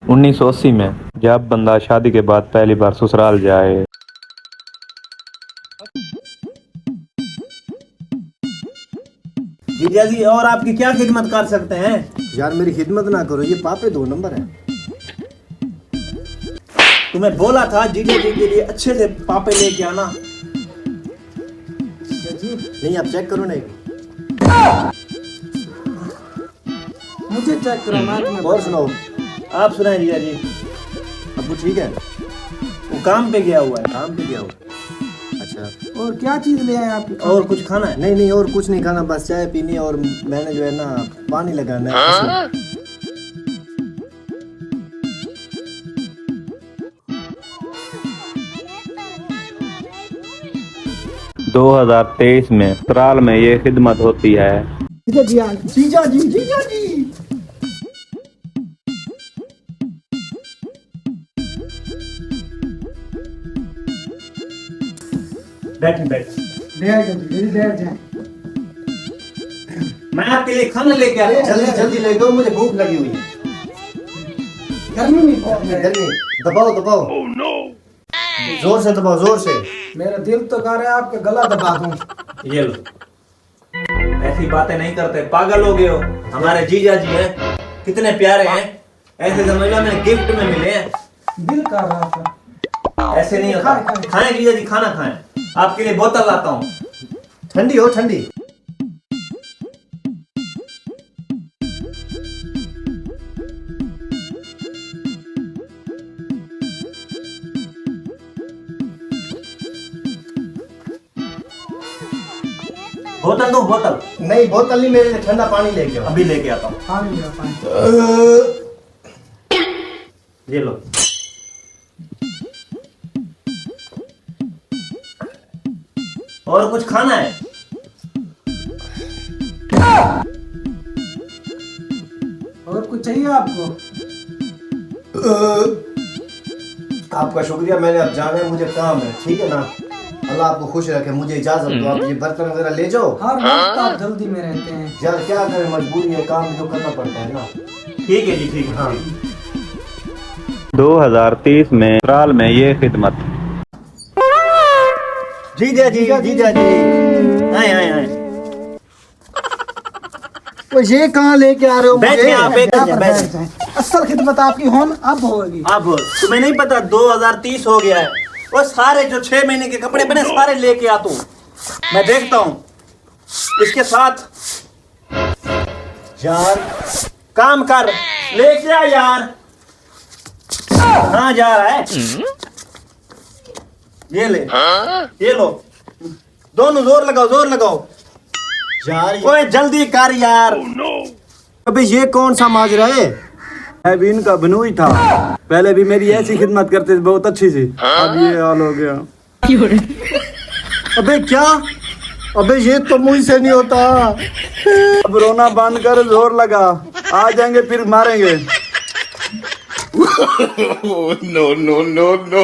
1980 में जब बंदा शादी के बाद पहली बार ससुराल जाए। जीजा जी और आपकी क्या खिदमत कर सकते हैं? यार मेरी खिदमत ना करो, ये पापे 2 नंबर है। तुम्हें बोला था जीजा जी के लिए अच्छे से पापे लेके आना। नहीं आप चेक करो ना एक। मुझे चेक कराना है। और सुनाओ। आप सुनाए जीजा जी। अब वो ठीक है? वो काम पे गया हुआ है। काम पे गया हो? अच्छा। और क्या चीज ले आए आप? और कुछ खाना है? नहीं नहीं और कुछ नहीं खाना, बस चाय पीनी है और मैंने जो है ना पानी लगाना है। 2023 में ससुराल में ये खिदमत होती है। जीजा जी जीजा जी जीजा जी। बैठ बैठ। बैठ जाए। मैं आपके लिए खाना लेके आता हूँ। जल्दी जल्दी ले दो, मुझे भूख लगी हुई है। गर्मी में बहुत है। जल्दी दबाओ दबाओ। जोर से दबाओ, जोर से। मेरा दिल तो कर रहा है आपका गला दबा दूं। ये लो। ऐसी बातें नहीं करते, पागल हो गए हो। हमारे जीजा जी हैं, कितने प्यारे हैं। ऐसे समझ लो मैंने गिफ्ट में मिले हैं। दिल कर रहा था। ऐसे नहीं होता। खाएं जीजा जी, खाना खाएं। आपके लिए बोतल लाता हूँ। ठंडी हो ठंडी। बोतल दो, बोतल। नहीं बोतल नहीं, मेरे लिए ठंडा पानी लेके आओ। अभी लेके आता हूँ। पानी मेरा पानी। ये लो। और कुछ खाना है? और कुछ चाहिए आपको? आपका शुक्रिया, मैंने अब जाना है, मुझे काम है। ठीक है ना? अल्लाह आपको खुश रखे, मुझे इजाजत दो। आप ये बर्तन वगैरह ले जाओ। हर वक्त आप जल्दी में रहते हैं। यार क्या करें, मजबूरी है, काम जो करना पड़ता है ना। ठीक है जी, ठीक है। हाँ 2030 में ससुराल में ये खिदमत। जीजा जी, जीजा जी। आए आए आए। तो ये कहाँ लेके आ रहे हो? बैठे आप, एक यहाँ पर बैठ। बैठ जाएं। असल खिदमत आपकी होन अब होगी। अब तुम्हें नहीं पता 2030 हो गया है। वो सारे जो 6 महीने के कपड़े बने सारे लेके आ तू। मैं देखता हूँ इसके साथ। यार काम कर, लेके आ यार। कहाँ जा रहा है? ये ले, ये लो। दोनों जोर लगाओ, जोर लगाओ यार ओए, जल्दी कर यार। अबे ये कौन सा माजरा है? मैं भी इनका बनूई था, पहले भी मेरी ऐसी खिदमत करते थे बहुत अच्छी सी। अब ये हाल हो गया। अबे क्या? अबे ये तो मुझसे नहीं होता। अब रोना बंद कर, जोर लगा, आ जाएंगे फिर मारेंगे। no, no, no, no.